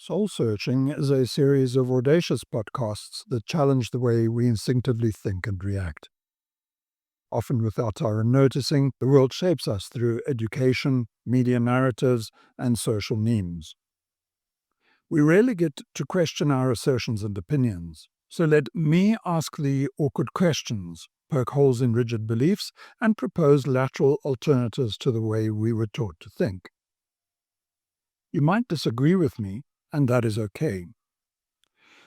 Soul Searching is a series of audacious podcasts that challenge the way we instinctively think and react. Often without our noticing, the world shapes us through education, media narratives, and social memes. We rarely get to question our assertions and opinions, so let me ask the awkward questions, poke holes in rigid beliefs, and propose lateral alternatives to the way we were taught to think. You might disagree with me, and that is okay.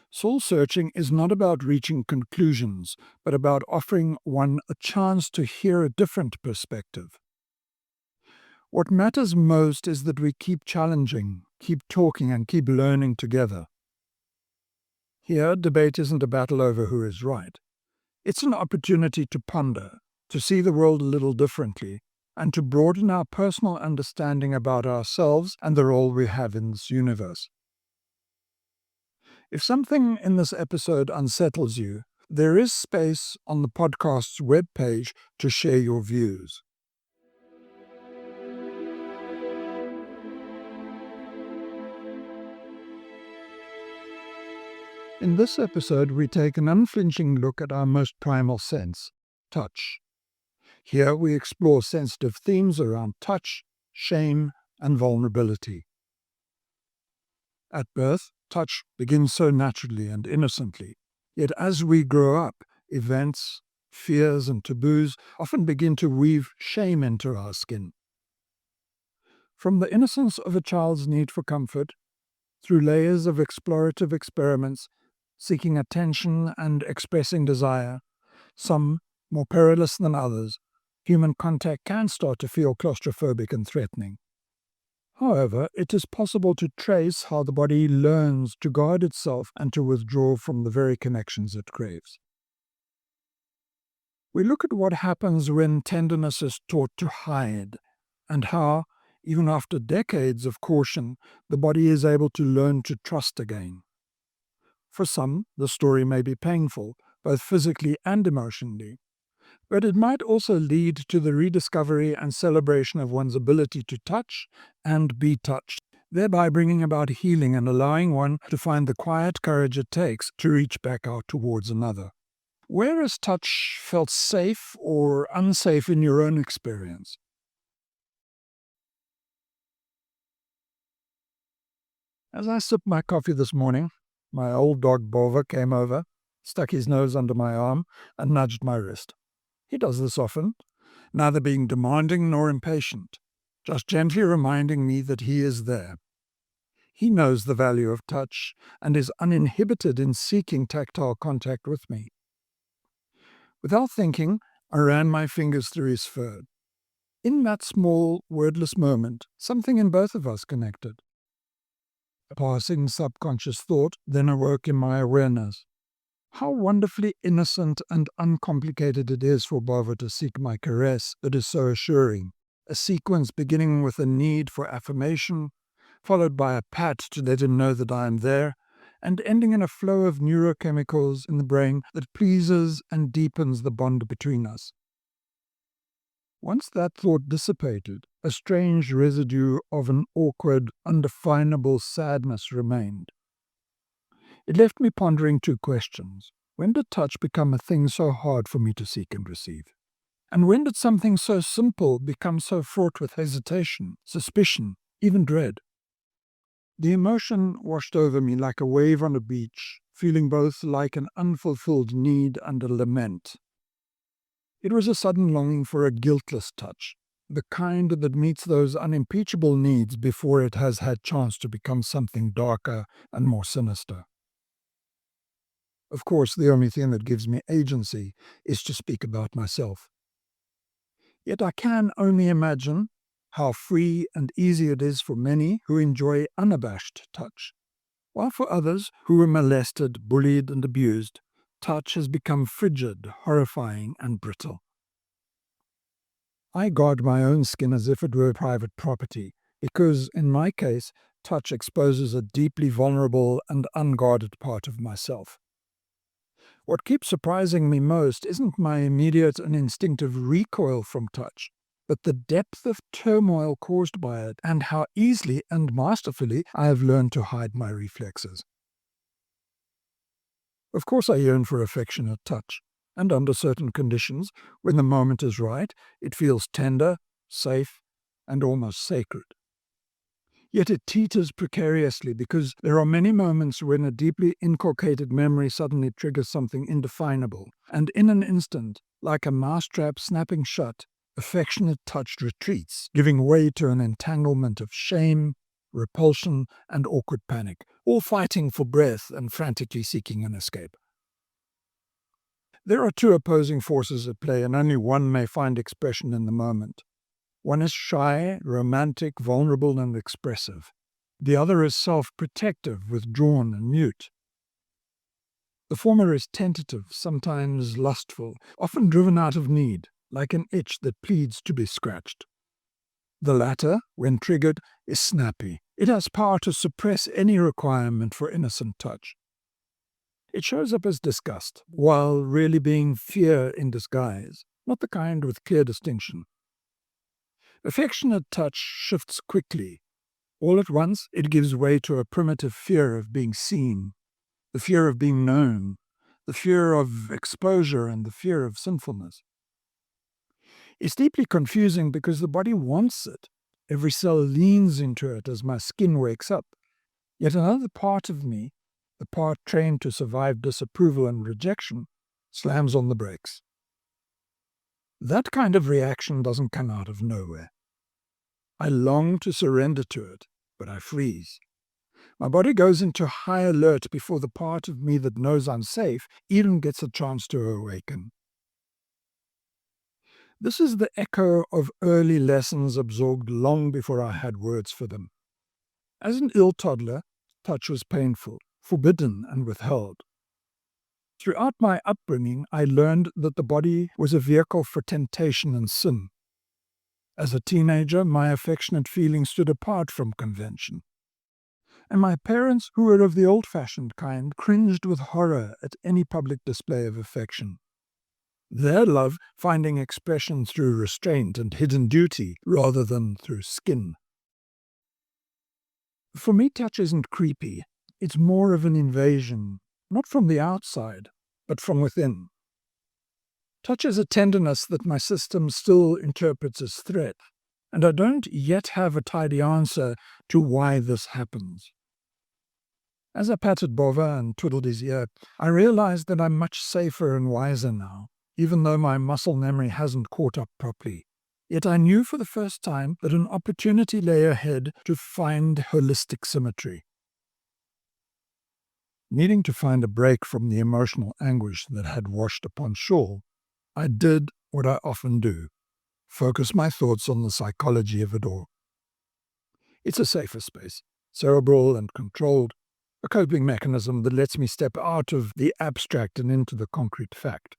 Soul searching is not about reaching conclusions, but about offering one a chance to hear a different perspective. What matters most is that we keep challenging, keep talking, and keep learning together. Here, debate isn't a battle over who is right. It's an opportunity to ponder, to see the world a little differently, and to broaden our personal understanding about ourselves and the role we have in this universe. If something in this episode unsettles you, there is space on the podcast's webpage to share your views. In this episode, we take an unflinching look at our most primal sense, touch. Here we explore sensitive themes around touch, shame, and vulnerability. At birth, touch begins so naturally and innocently. Yet as we grow up, events, fears, and taboos often begin to weave shame into our skin. From the innocence of a child's need for comfort, through layers of explorative experiments, seeking attention and expressing desire, some more perilous than others, human contact can start to feel claustrophobic and threatening. However, it is possible to trace how the body learns to guard itself and to withdraw from the very connections it craves. We look at what happens when tenderness is taught to hide, and how, even after decades of caution, the body is able to learn to trust again. For some, the story may be painful, both physically and emotionally, but it might also lead to the rediscovery and celebration of one's ability to touch and be touched, thereby bringing about healing and allowing one to find the quiet courage it takes to reach back out towards another. Where has touch felt safe or unsafe in your own experience? As I sipped my coffee this morning, my old dog Bova came over, stuck his nose under my arm, and nudged my wrist. He does this often, neither being demanding nor impatient, just gently reminding me that he is there. He knows the value of touch and is uninhibited in seeking tactile contact with me. Without thinking, I ran my fingers through his fur. In that small, wordless moment, something in both of us connected. A passing subconscious thought then awoke in my awareness. How wonderfully innocent and uncomplicated it is for Bova to seek my caress that is so assuring. A sequence beginning with a need for affirmation, followed by a pat to let him know that I am there, and ending in a flow of neurochemicals in the brain that pleases and deepens the bond between us. Once that thought dissipated, a strange residue of an awkward, undefinable sadness remained. It left me pondering two questions. When did touch become a thing so hard for me to seek and receive? And when did something so simple become so fraught with hesitation, suspicion, even dread? The emotion washed over me like a wave on a beach, feeling both like an unfulfilled need and a lament. It was a sudden longing for a guiltless touch, the kind that meets those unimpeachable needs before it has had chance to become something darker and more sinister. Of course, the only thing that gives me agency is to speak about myself. Yet I can only imagine how free and easy it is for many who enjoy unabashed touch, while for others who were molested, bullied, and abused, touch has become frigid, horrifying, and brittle. I guard my own skin as if it were private property, because, in my case, touch exposes a deeply vulnerable and unguarded part of myself. What keeps surprising me most isn't my immediate and instinctive recoil from touch, but the depth of turmoil caused by it and how easily and masterfully I have learned to hide my reflexes. Of course I yearn for affectionate touch, and under certain conditions, when the moment is right, it feels tender, safe, and almost sacred. Yet it teeters precariously because there are many moments when a deeply inculcated memory suddenly triggers something indefinable, and in an instant, like a mousetrap snapping shut, affectionate touch retreats, giving way to an entanglement of shame, repulsion, and awkward panic, all fighting for breath and frantically seeking an escape. There are two opposing forces at play, and only one may find expression in the moment. One is shy, romantic, vulnerable, and expressive. The other is self-protective, withdrawn, and mute. The former is tentative, sometimes lustful, often driven out of need, like an itch that pleads to be scratched. The latter, when triggered, is snappy. It has power to suppress any requirement for innocent touch. It shows up as disgust, while really being fear in disguise, not the kind with clear distinction. Affectionate touch shifts quickly. All at once, it gives way to a primitive fear of being seen, the fear of being known, the fear of exposure, and the fear of sinfulness. It's deeply confusing because the body wants it. Every cell leans into it as my skin wakes up. Yet another part of me, the part trained to survive disapproval and rejection, slams on the brakes. That kind of reaction doesn't come out of nowhere. I long to surrender to it, but I freeze. My body goes into high alert before the part of me that knows I'm safe even gets a chance to awaken. This is the echo of early lessons absorbed long before I had words for them. As an ill toddler, touch was painful, forbidden, and withheld. Throughout my upbringing, I learned that the body was a vehicle for temptation and sin. As a teenager, my affectionate feelings stood apart from convention. And my parents, who were of the old-fashioned kind, cringed with horror at any public display of affection. Their love finding expression through restraint and hidden duty rather than through skin. For me, touch isn't creepy. It's more of an invasion, not from the outside, but from within. Touch is a tenderness that my system still interprets as threat, and I don't yet have a tidy answer to why this happens. As I patted Bova and twiddled his ear, I realized that I'm much safer and wiser now, even though my muscle memory hasn't caught up properly. Yet I knew for the first time that an opportunity lay ahead to find holistic symmetry. Needing to find a break from the emotional anguish that had washed upon shore, I did what I often do, focus my thoughts on the psychology of it all. It's a safer space, cerebral and controlled, a coping mechanism that lets me step out of the abstract and into the concrete fact.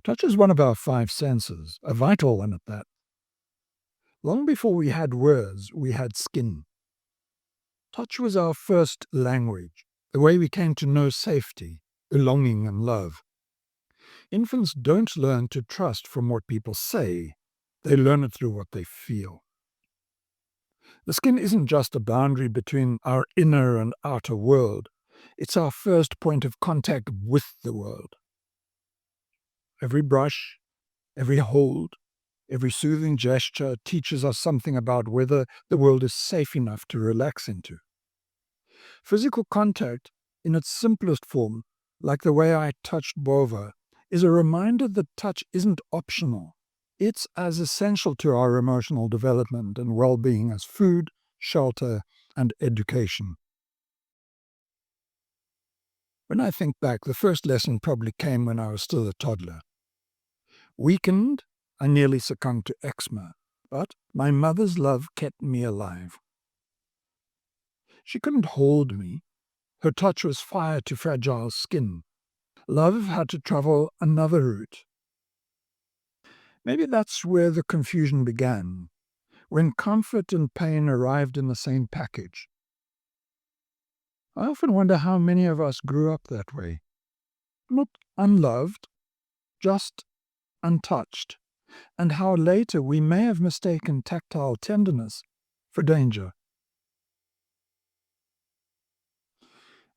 Touch is one of our five senses, a vital one at that. Long before we had words, we had skin. Touch was our first language, the way we came to know safety, belonging, and love. Infants don't learn to trust from what people say. They learn it through what they feel. The skin isn't just a boundary between our inner and outer world. It's our first point of contact with the world. Every brush, every hold, every soothing gesture teaches us something about whether the world is safe enough to relax into. Physical contact, in its simplest form, like the way I touched Bova, is a reminder that touch isn't optional. It's as essential to our emotional development and well-being as food, shelter, and education. When I think back, the first lesson probably came when I was still a toddler. Weakened, I nearly succumbed to eczema, but my mother's love kept me alive. She couldn't hold me. Her touch was fire to fragile skin. Love had to travel another route. Maybe that's where the confusion began, when comfort and pain arrived in the same package. I often wonder how many of us grew up that way. Not unloved, just untouched. and how later we may have mistaken tactile tenderness for danger.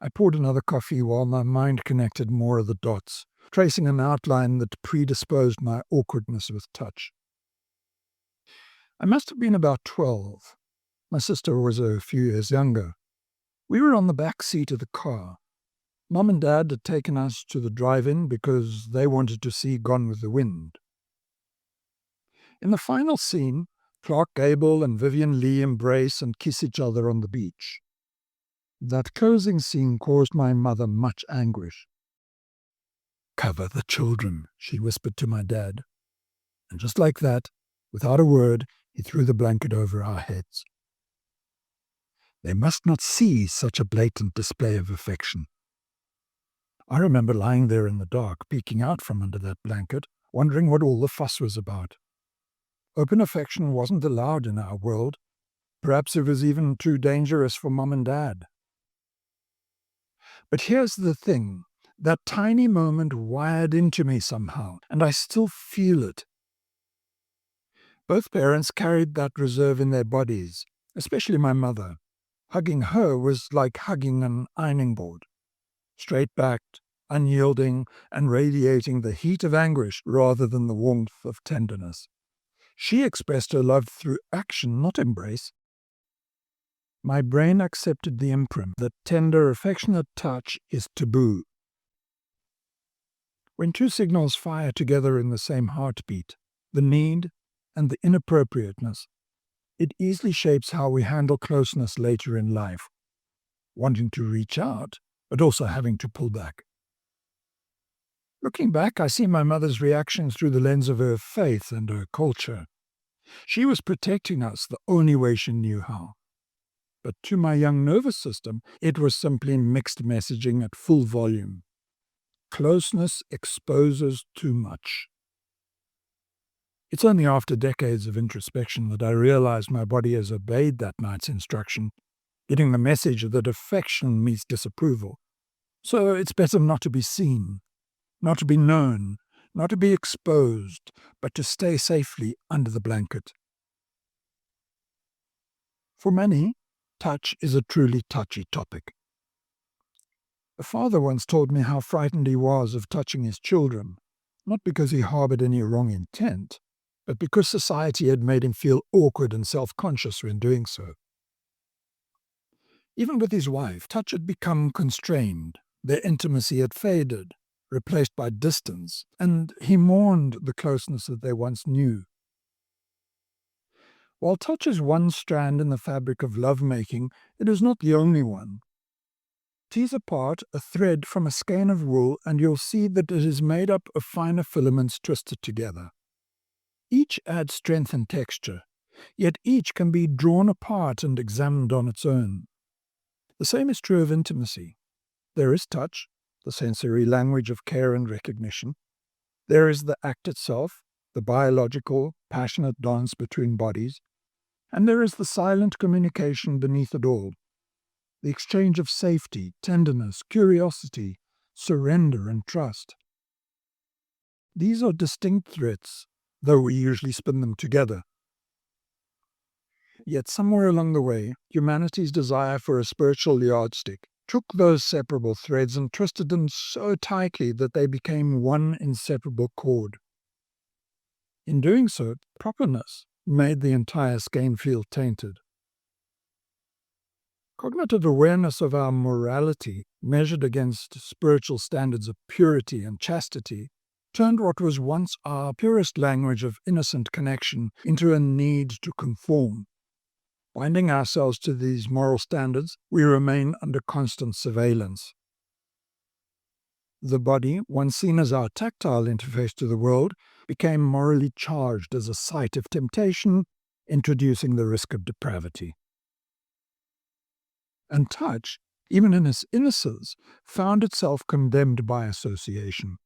I poured another coffee while my mind connected more of the dots, tracing an outline that predisposed my awkwardness with touch. I must have been about 12. My sister was a few years younger. We were on the back seat of the car. Mum and Dad had taken us to the drive-in because they wanted to see Gone with the Wind. In the final scene, Clark Gable and Vivian Leigh embrace and kiss each other on the beach. That closing scene caused my mother much anguish. "Cover the children," she whispered to my dad. And just like that, without a word, he threw the blanket over our heads. They must not see such a blatant display of affection. I remember lying there in the dark, peeking out from under that blanket, wondering what all the fuss was about. Open affection wasn't allowed in our world. Perhaps it was even too dangerous for Mum and Dad. But here's the thing. That tiny moment wired into me somehow, and I still feel it. Both parents carried that reserve in their bodies, especially my mother. Hugging her was like hugging an ironing board. Straight-backed, unyielding, and radiating the heat of anguish rather than the warmth of tenderness. She expressed her love through action, not embrace. My brain accepted the imprint that tender, affectionate touch is taboo. When two signals fire together in the same heartbeat, the need and the inappropriateness, it easily shapes how we handle closeness later in life, wanting to reach out, but also having to pull back. Looking back, I see my mother's reaction through the lens of her faith and her culture. She was protecting us the only way she knew how. But to my young nervous system, it was simply mixed messaging at full volume. Closeness exposes too much. It's only after decades of introspection that I realized my body has obeyed that night's instruction, getting the message that affection means disapproval. So it's better not to be seen, not to be known, not to be exposed, but to stay safely under the blanket. For many, touch is a truly touchy topic. A father once told me how frightened he was of touching his children, not because he harbored any wrong intent, but because society had made him feel awkward and self-conscious when doing so. Even with his wife, touch had become constrained. Their intimacy had faded, replaced by distance, and he mourned the closeness that they once knew. While touch is one strand in the fabric of lovemaking, it is not the only one. Tease apart a thread from a skein of wool and you'll see that it is made up of finer filaments twisted together. Each adds strength and texture, yet each can be drawn apart and examined on its own. The same is true of intimacy. There is touch, the sensory language of care and recognition. There is the act itself, the biological, passionate dance between bodies. And there is the silent communication beneath it all, the exchange of safety, tenderness, curiosity, surrender, and trust. These are distinct threads, though we usually spin them together. Yet somewhere along the way, humanity's desire for a spiritual yardstick took those separable threads and twisted them so tightly that they became one inseparable cord. In doing so, properness made the entire skein feel tainted. Cognitive awareness of our morality, measured against spiritual standards of purity and chastity, turned what was once our purest language of innocent connection into a need to conform. Binding ourselves to these moral standards, we remain under constant surveillance. The body, once seen as our tactile interface to the world, became morally charged as a site of temptation, introducing the risk of depravity. And touch, even in its innocence, found itself condemned by association.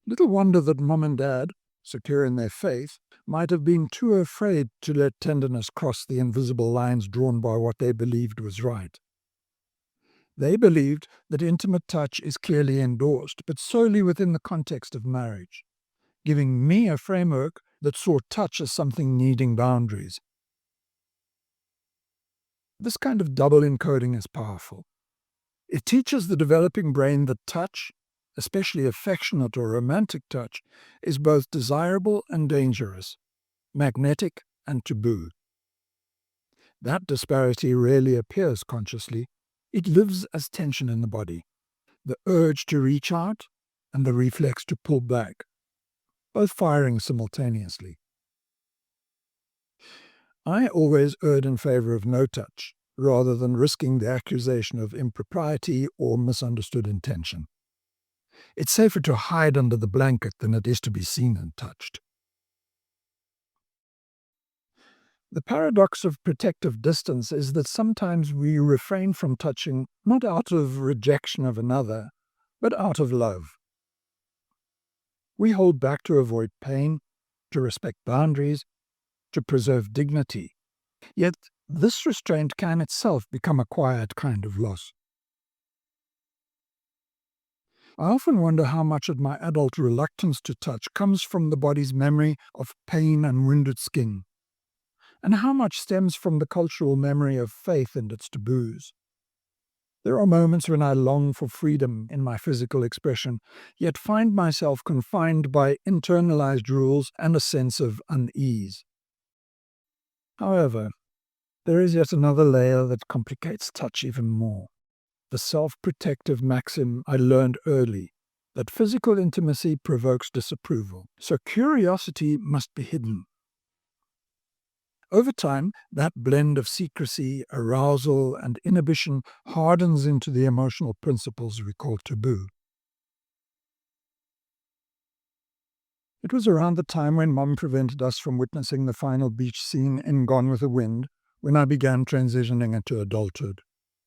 Little wonder that Mum and Dad, secure in their faith, might have been too afraid to let tenderness cross the invisible lines drawn by what they believed was right. They believed that intimate touch is clearly endorsed, but solely within the context of marriage. giving me a framework that saw touch as something needing boundaries. This kind of double encoding is powerful. It teaches the developing brain that touch, especially affectionate or romantic touch, is both desirable and dangerous, magnetic and taboo. That disparity rarely appears consciously. It lives as tension in the body, the urge to reach out and the reflex to pull back, both firing simultaneously. I always erred in favor of no touch, rather than risking the accusation of impropriety or misunderstood intention. It's safer to hide under the blanket than it is to be seen and touched. The paradox of protective distance is that sometimes we refrain from touching not out of rejection of another, but out of love. We hold back to avoid pain, to respect boundaries, to preserve dignity. Yet this restraint can itself become a quiet kind of loss. I often wonder how much of my adult reluctance to touch comes from the body's memory of pain and wounded skin, and how much stems from the cultural memory of faith and its taboos. There are moments when I long for freedom in my physical expression, yet find myself confined by internalized rules and a sense of unease. However, there is yet another layer that complicates touch even more. The self-protective maxim I learned early, that physical intimacy provokes disapproval, so curiosity must be hidden. Over time, that blend of secrecy, arousal, and inhibition hardens into the emotional principles we call taboo. It was around the time when Mum prevented us from witnessing the final beach scene in Gone with the Wind when I began transitioning into adulthood.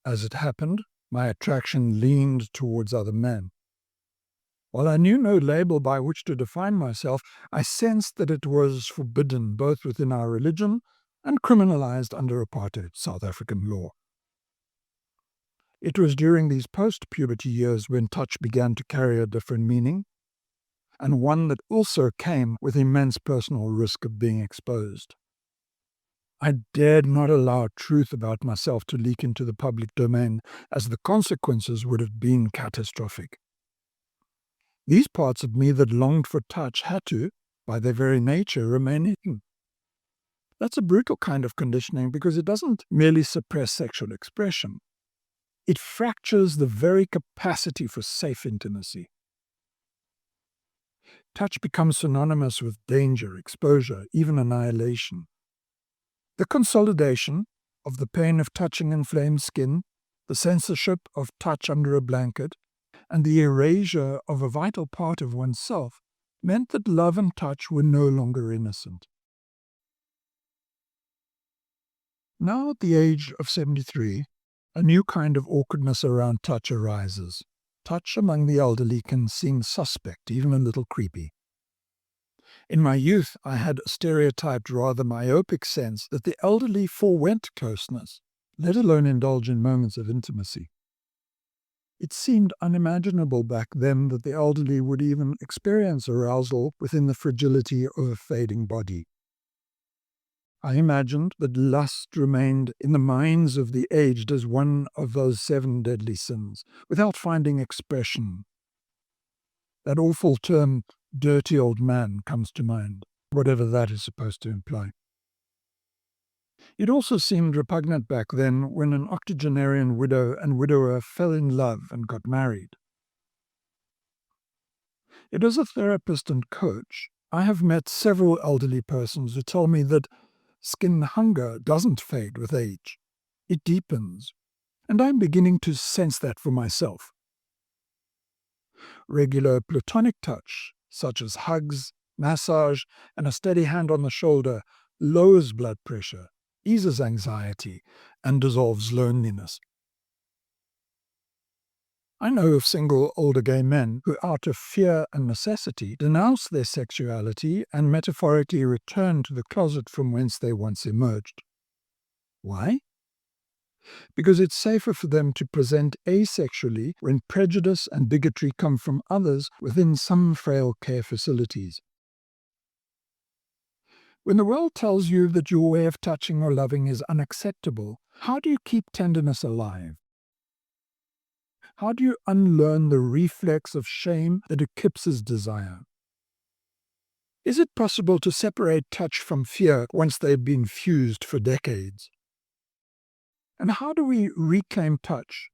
As it happened, my attraction leaned towards other men. While I knew no label by which to define myself, I sensed that it was forbidden both within our religion and criminalized under apartheid South African law. It was during these post-puberty years when touch began to carry a different meaning, and one that also came with immense personal risk of being exposed. I dared not allow truth about myself to leak into the public domain, as the consequences would have been catastrophic. These parts of me that longed for touch had to, by their very nature, remain hidden. That's a brutal kind of conditioning because it doesn't merely suppress sexual expression. It fractures the very capacity for safe intimacy. Touch becomes synonymous with danger, exposure, even annihilation. The consolidation of the pain of touching inflamed skin, the censorship of touch under a blanket, and the erasure of a vital part of oneself meant that love and touch were no longer innocent. Now at the age of 73, a new kind of awkwardness around touch arises. Touch among the elderly can seem suspect, even a little creepy. In my youth, I had a stereotyped, rather myopic sense that the elderly forewent closeness, let alone indulge in moments of intimacy. It seemed unimaginable back then that the elderly would even experience arousal within the fragility of a fading body. I imagined that lust remained in the minds of the aged as one of those 7 deadly sins, without finding expression. That awful term, dirty old man, comes to mind, whatever that is supposed to imply. It also seemed repugnant back then when an octogenarian widow and widower fell in love and got married. Yet as a therapist and coach, I have met several elderly persons who tell me that skin hunger doesn't fade with age. It deepens, and I'm beginning to sense that for myself. Regular platonic touch, such as hugs, massage, and a steady hand on the shoulder, lowers blood pressure, eases anxiety, and dissolves loneliness. I know of single older gay men who, out of fear and necessity, denounce their sexuality and metaphorically return to the closet from whence they once emerged. Why? Because it's safer for them to present asexually when prejudice and bigotry come from others within some frail care facilities. When the world tells you that your way of touching or loving is unacceptable, how do you keep tenderness alive? How do you unlearn the reflex of shame that eclipses desire? Is it possible to separate touch from fear once they've been fused for decades? And how do we reclaim touch,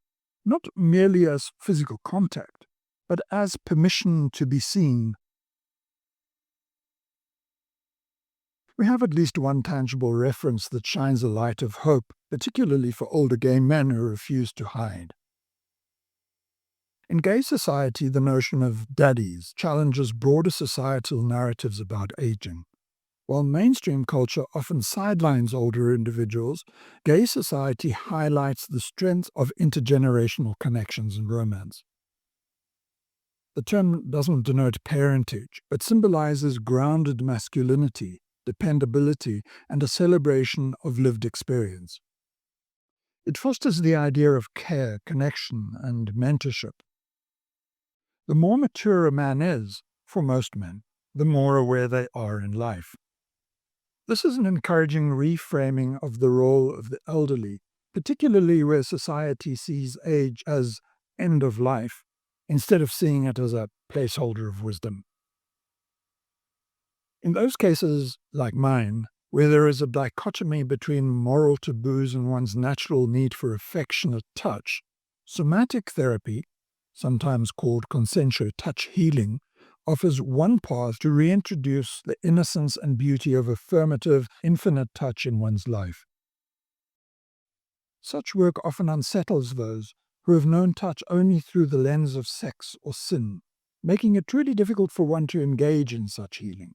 not merely as physical contact, but as permission to be seen? We have at least one tangible reference that shines a light of hope, particularly for older gay men who refuse to hide. In gay society, the notion of daddies challenges broader societal narratives about aging. While mainstream culture often sidelines older individuals, gay society highlights the strength of intergenerational connections and romance. The term doesn't denote parentage, but symbolizes grounded masculinity, dependability, and a celebration of lived experience. It fosters the idea of care, connection, and mentorship. The more mature a man is, for most men, the more aware they are in life. This is an encouraging reframing of the role of the elderly, particularly where society sees age as end of life, instead of seeing it as a placeholder of wisdom. In those cases, like mine, where there is a dichotomy between moral taboos and one's natural need for affectionate touch, somatic therapy, sometimes called consensual touch healing, offers one path to reintroduce the innocence and beauty of affirmative, infinite touch in one's life. Such work often unsettles those who have known touch only through the lens of sex or sin, making it truly difficult for one to engage in such healing.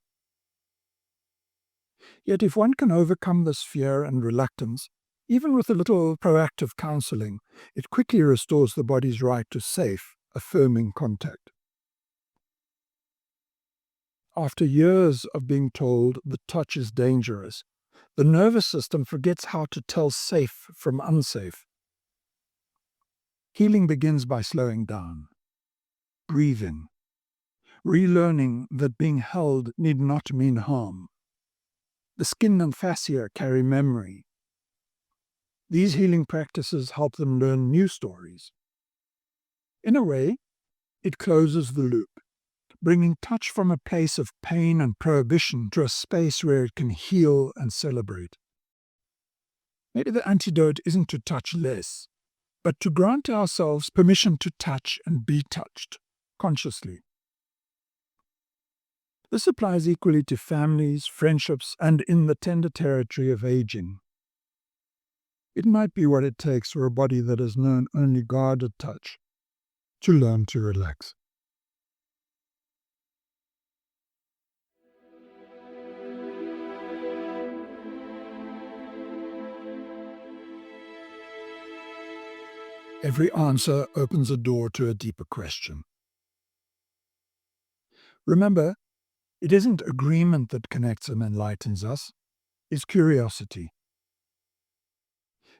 Yet if one can overcome this fear and reluctance, even with a little proactive counseling, it quickly restores the body's right to safe, affirming contact. After years of being told that touch is dangerous, the nervous system forgets how to tell safe from unsafe. Healing begins by slowing down, breathing, relearning that being held need not mean harm. The skin and fascia carry memory. These healing practices help them learn new stories. In a way, it closes the loop, bringing touch from a place of pain and prohibition to a space where it can heal and celebrate. Maybe the antidote isn't to touch less, but to grant ourselves permission to touch and be touched, consciously. This applies equally to families, friendships, and in the tender territory of aging. It might be what it takes for a body that has known only guarded touch to learn to relax. Every answer opens a door to a deeper question. Remember, it isn't agreement that connects and enlightens us, it's curiosity.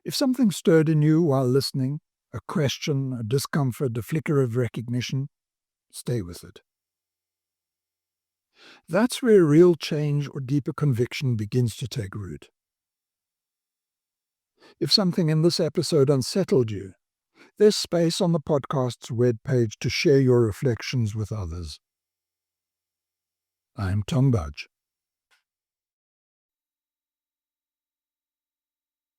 If something stirred in you while listening, a question, a discomfort, a flicker of recognition, stay with it. That's where real change or deeper conviction begins to take root. If something in this episode unsettled you, there's space on the podcast's webpage to share your reflections with others. I'm Tom Budge.